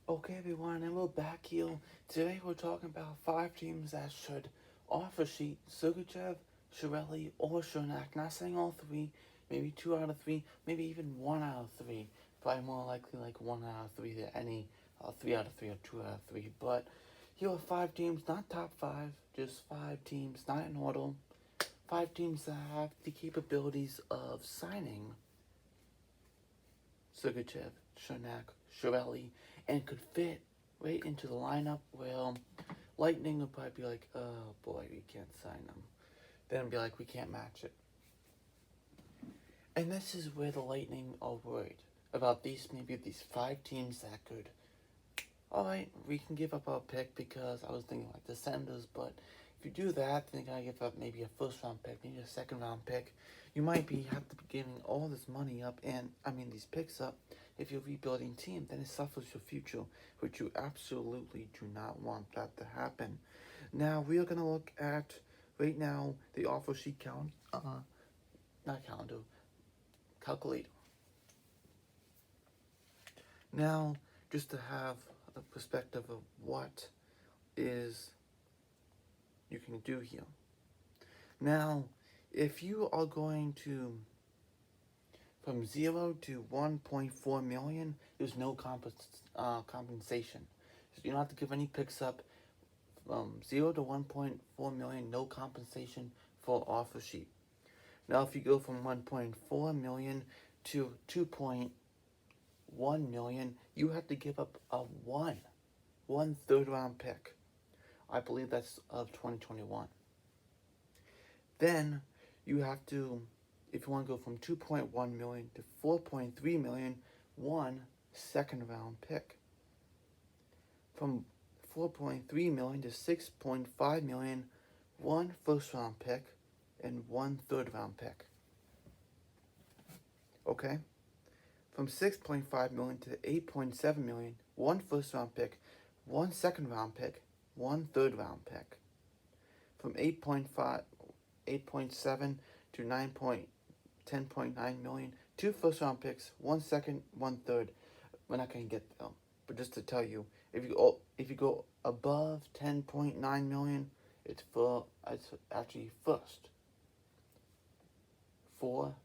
Okay, everyone, and we're back here. Today we're talking about 5 teams that should offer sheet Sergachev, Cirelli, or Cernak. Not saying all three, maybe 2 out of 3, maybe even 1 out of 3. Probably more likely like 1 out of 3 than any 3 out of 3 or 2 out of 3. But here are 5 teams, not top 5, just 5 teams, not in order. 5 teams that have the capabilities of signing Sergachev, Cernak, Cirelli, and could fit right into the lineup. Well, Lightning would probably be like, oh boy, we can't sign them. Then be like, we can't match it. And this is where the Lightning are worried about maybe these 5 teams that could. Alright, we can give up our pick because I was thinking like the Senders, but if you do that, then you gotta give up maybe a first round pick, maybe a second round pick. You might have to be giving all this money up and these picks up. If you're a rebuilding team, then it suffers your future, which you absolutely do not want that to happen. Now we are gonna look at right now the offer sheet not calendar, calculator. Now, just to have a perspective of what is you can do here. Now, if you are going to from 0 to 1.4 million, there's no compensation. So you don't have to give any picks up. From 0 to 1.4 million, no compensation for offer sheet. Now, if you go from 1.4 million to 2.1 million, you have to give up a one third round pick. I believe that's of 2021. Then you have to, if you want to go from 2.1 million to 4.3 million, one second round pick. From 4.3 million to 6.5 million, one first round pick and one third round pick. Okay? From 6.5 million to 8.7 million, one first round pick, one second round pick, one third round pick. From 8.7 to 10.9 million, two first round picks, one second, one third. We're not going to get them, but just to tell you, if you go above 10.9 million, it's actually four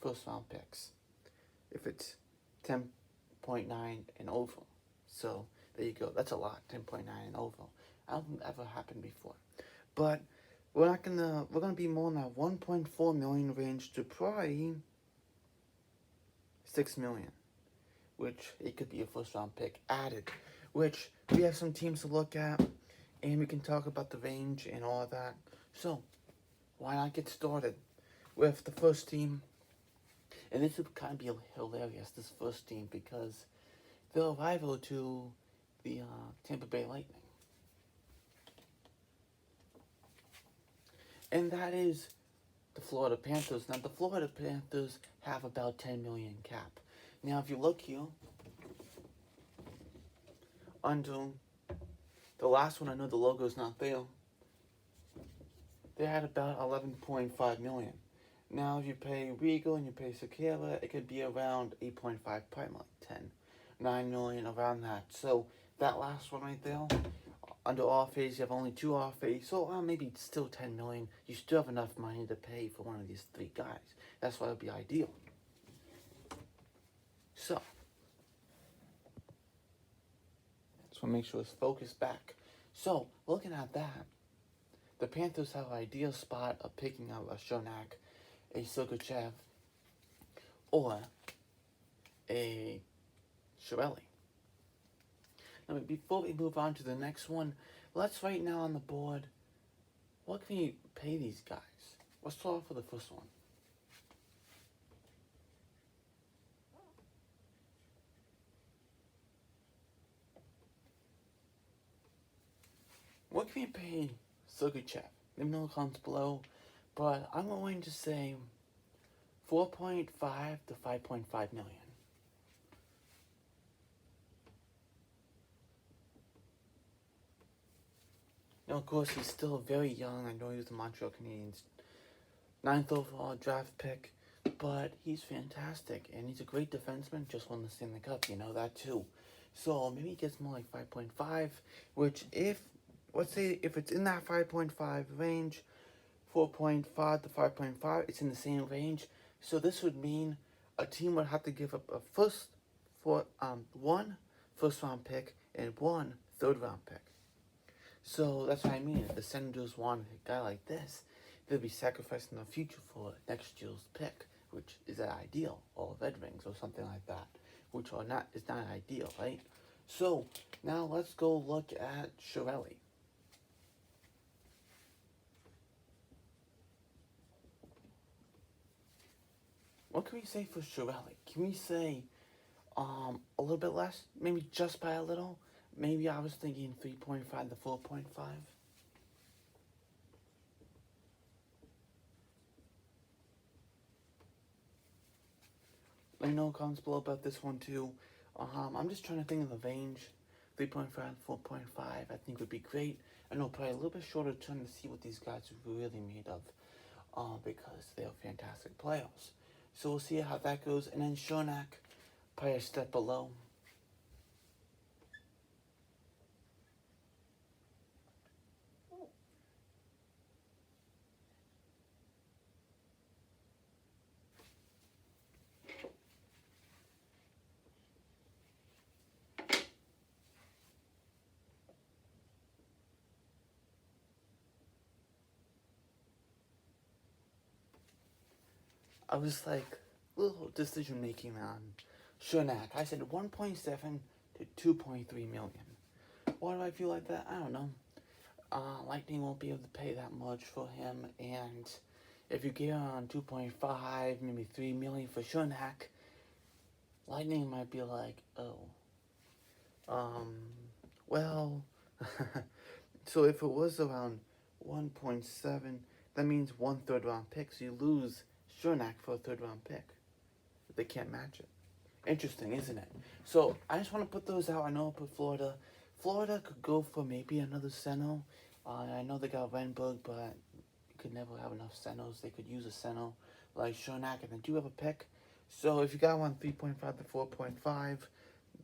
first round picks. If it's 10.9 and over, so there you go. That's a lot. 10.9 and over. That hasn't ever happened before. But we're gonna be more in that 1.4 million range to probably 6 million, which it could be a first round pick added, which we have some teams to look at, and we can talk about the range and all of that. So why not get started with the first team? And this would kind of be hilarious, this first team, because they're a rival to the Tampa Bay Lightning. And that is the Florida Panthers. Now, the Florida Panthers have about 10 million cap. Now, if you look here, under the last one, I know the logo's not there, they had about 11.5 million. Now, if you pay Regal and you pay Sakara, it could be around 8.5, probably like 10, 9 million, around that. So, that last one right there, under RFAs, you have only 2 RFAs, so maybe it's still 10 million. You still have enough money to pay for one of these 3 guys. That's why it would be ideal. So, just want to make sure it's focused back. So, looking at that, the Panthers have an ideal spot of picking up a Cernak, a Sergachev, or a Cirelli. Now, before we move on to the next one, let's right now on the board, what can you pay these guys? Let's start off with the first one. What can you pay Sergachev? Let me know in the comments below, but I'm going to say 4.5 to 5.5 million. Now, of course, he's still very young. I know he was the Montreal Canadiens' 9th overall draft pick, but he's fantastic, and he's a great defenseman. Just won the Stanley Cup, you know that too. So maybe it gets more like 5.5, which let's say if it's in that 5.5 range, 4.5 to 5.5, it's in the same range. So this would mean a team would have to give up one first round pick and one third round pick. So that's what I mean. If the Senators want a guy like this, they'll be sacrificing the future for next year's pick, which is ideal, or Red Wings or something like that, which is not ideal, right? So now let's go look at Cirelli. What can we say for Cirelli? Can we say a little bit less? Maybe just by a little? Maybe I was thinking 3.5 to 4.5. Let me know comments below about this one too. I'm just trying to think of the range. 3.5 to 4.5 I think would be great. I know probably a little bit shorter term to see what these guys are really made of. Because they are fantastic players. So we'll see how that goes. And then Cernak, probably a step below. I was like, little decision making on Cernak. I said 1.7 to 2.3 million. Why do I feel like that? I don't know. Lightning won't be able to pay that much for him, and if you get on 2.5, maybe 3 million for Cernak, Lightning might be like, well, so if it was around 1.7, that means 1/3 round pick, so you lose Cernak for a 3rd round pick. They can't match it. Interesting, isn't it? So I just want to put those out. I know I put Florida. Florida could go for maybe another center. I know they got Renberg, but you could never have enough centers. They could use a center like Cernak, and they do have a pick. So if you got one 3.5 to 4.5,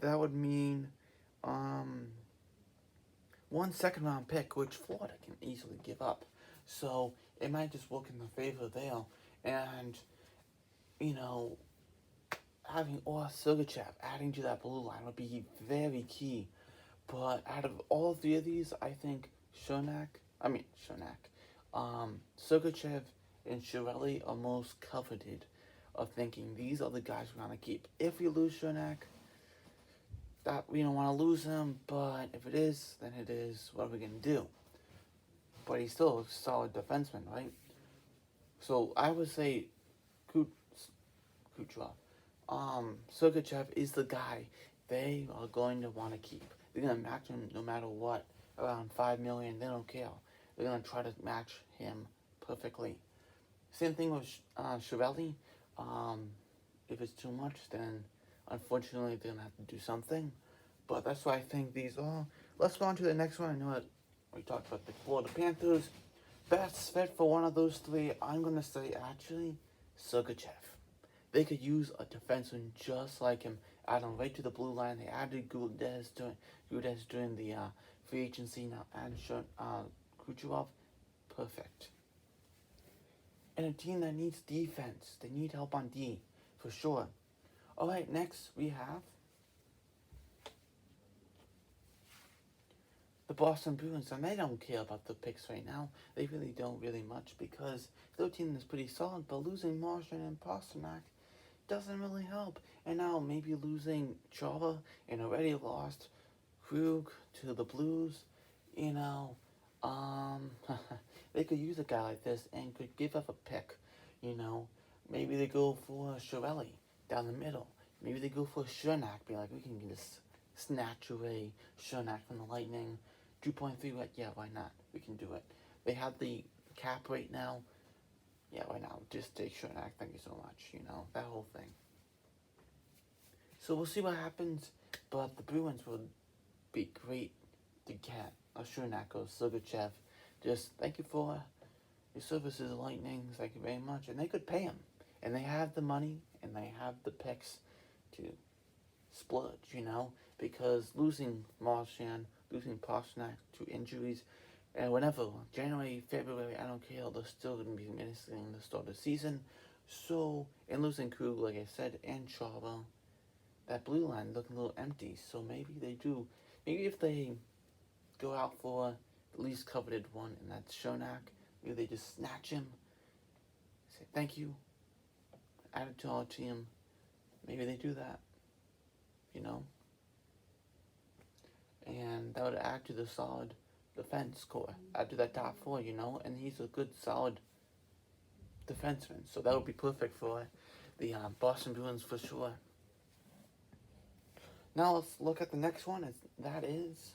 that would mean 1 second round pick, which Florida can easily give up. So it might just work in the favor there. And, having Sergachev adding to that blue line would be very key. But out of all 3 of these, I think Sergachev, Sergachev and Cirelli are most coveted of thinking these are the guys we want to keep. If we lose Cernak, that we don't want to lose him, but if it is, then it is. What are we going to do? But he's still a solid defenseman, right? So I would say Kucherov. Sergachev is the guy they are going to want to keep. They're going to match him no matter what. Around 5 million, they don't care. They're going to try to match him perfectly. Same thing with Cirelli. If it's too much, then unfortunately they're going to have to do something. But that's why I think these are. Let's go on to the next one. I know that we talked about the Florida Panthers. Best fit for one of those 3, I'm going to say actually Sergachev. They could use a defenseman just like him. Add him right to the blue line. They added Gudez during the free agency. Now add Kucherov. Perfect. And a team that needs defense. They need help on D, for sure. Alright, next we have the Boston Bruins, and they don't care about the picks right now. They really don't much because their team is pretty solid, but losing Martian and Pasternak doesn't really help. And now maybe losing Chava and already lost Krug to the Blues, they could use a guy like this and could give up a pick, Maybe they go for Cirelli down the middle. Maybe they go for Cernak, be like, we can just snatch away Cernak from the Lightning. 2.3, yeah, why not? We can do it. They have the cap right now. Yeah, why not? Just take Cernak, thank you so much, that whole thing. So we'll see what happens, but the Bruins would be great to get a Cernak or Sergachev. Just thank you for your services, Lightning, thank you very much. And they could pay him. And they have the money, and they have the picks to splurge, because losing Marchand, losing Pasternak to injuries, and whenever, January, February, I don't care, they're still going to be missing the start of the season. So, and losing Krug, like I said, and Chava, that blue line looking a little empty. So maybe they do. Maybe if they go out for the least coveted one, and that's Cernak, maybe they just snatch him, say thank you, add it to our team. Maybe they do that, and that would add to the solid defense core, add to that top four, and he's a good, solid defenseman, so that would be perfect for the Boston Bruins for sure. Now let's look at the next one, that is,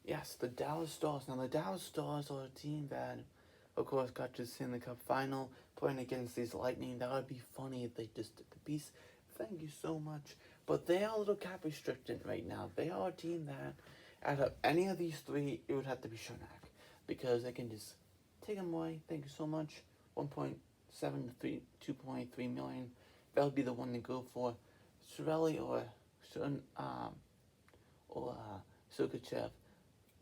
yes, the Dallas Stars. Now the Dallas Stars are a team that, of course, got to the Stanley Cup final, playing against these Lightning. That would be funny if they just did the piece. Thank you so much. But they are a little cap restricted right now. They are a team that, out of any of these three, it would have to be Cernak, because they can just take him away. Thank you so much. 1.7 to 2.3 million. That would be the one to go for. Cirelli or Sergachev,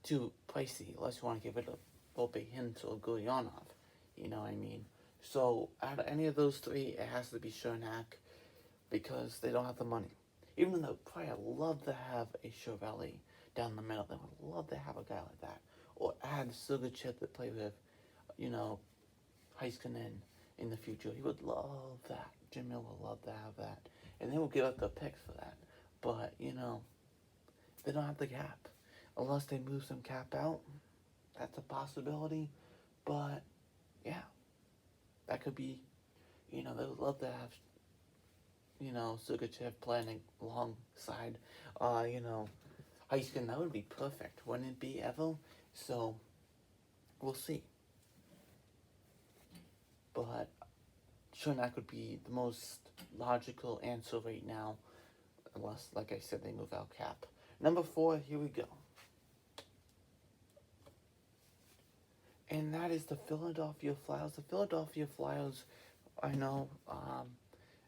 too pricey, unless you want to give it a Volpe Hint or Gulyanov. You know what I mean? So, out of any of those three, it has to be Cernak, because they don't have the money. Even though probably I'd love to have a Cirelli down the middle, they would love to have a guy like that. Or add Sergachev to play with, Heiskanen in the future. He would love that. Jim Miller would love to have that. And they will give up the picks for that. But, they don't have the cap. Unless they move some cap out. That's a possibility. But, yeah. That could be, they would love to have, Sergachev playing alongside, Heiskanen. That would be perfect, wouldn't it be, ever? So, we'll see. But Cernak would be the most logical answer right now, unless, like I said, they move out cap. Number 4, here we go. And that is the Philadelphia Flyers. The Philadelphia Flyers, I know,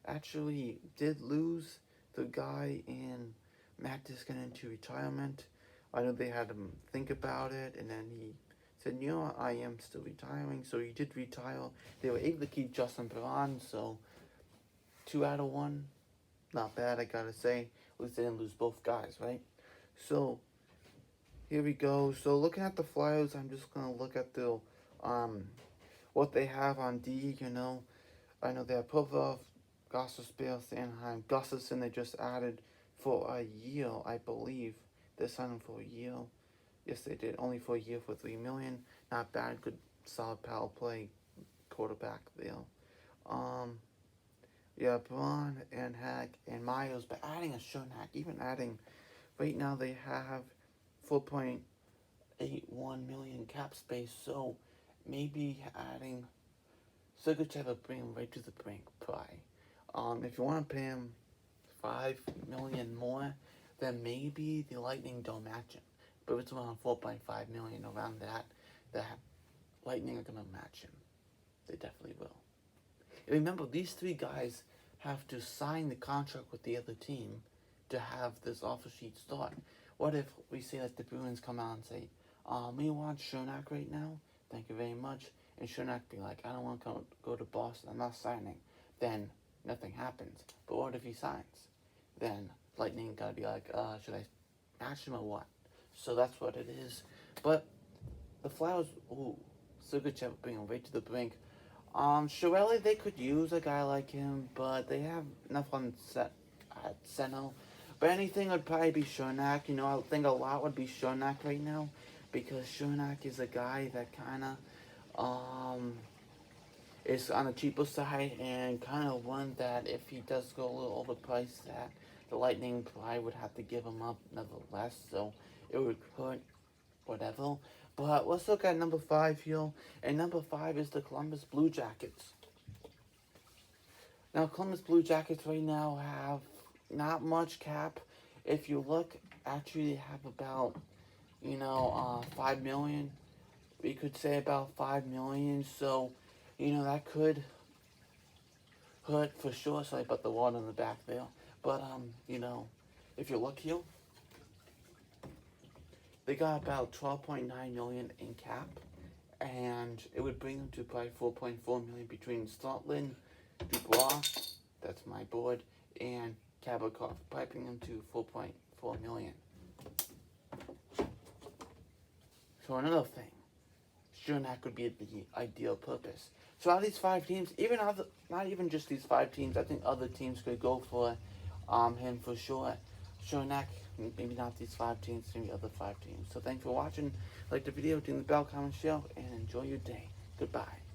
actually did lose the guy in Matt Niskanen to retirement. I know they had him think about it, and then he said, I am still retiring. So he did retire. They were able to keep Justin Braun, so 2 out of 1. Not bad, I gotta say. At least they didn't lose both guys, right? So, here we go. So, looking at the Flyers, I'm just gonna look at the, what they have on D, I know they have Popov, Gostisbehere, Sanheim, Gustafsson they just added for a year, I believe. They signed him for a year. Yes, they did. Only for a year for $3 million. Not bad. Good, solid power play quarterback there. Yeah, Braun and Hack and Myers, but adding a Cernak, even adding, right now they have 4.81 million cap space, so maybe adding Sergachev will bring him right to the brink, probably. If you want to pay him $5 million more, then maybe the Lightning don't match him. But if it's around 4.5 million, around that, the Lightning are going to match him. They definitely will. And remember, these 3 guys have to sign the contract with the other team to have this offer sheet start. What if we say that the Bruins come out and say, we want Cernak right now, thank you very much, and Cernak be like, I don't want to go to Boston, I'm not signing. Then nothing happens. But what if he signs? Then Lightning gotta be like, should I match him or what? So that's what it is. But the Flyers, Sergachev bring him right to the brink. Cirelli, they could use a guy like him, but they have enough on set at center. But anything would probably be Cernak. I think a lot would be Cernak right now, because Cernak is a guy that kind of is on the cheaper side, and kind of one that if he does go a little overpriced, that the Lightning probably would have to give him up nevertheless. So it would hurt, whatever. But let's look at number 5 here. And number 5 is the Columbus Blue Jackets. Now, Columbus Blue Jackets right now have not much cap. If you look, actually they have about, 5 million. We could say about 5 million. So, that could hurt for sure. Sorry about the water in the back there. But, you know, if you look here, they got about $12.9 million in cap, and it would bring them to probably $4.4 million between Scotland, Dubois, that's my board, and Kabakov, piping them to $4.4 million. So another thing, Cernak would be the ideal purpose. So out of these 5 teams, not even just these 5 teams, I think other teams could go for him for sure. Cernak, maybe not these 5 teams, maybe other 5 teams. So thanks for watching. Like the video, ding the bell, comment, share, and enjoy your day. Goodbye.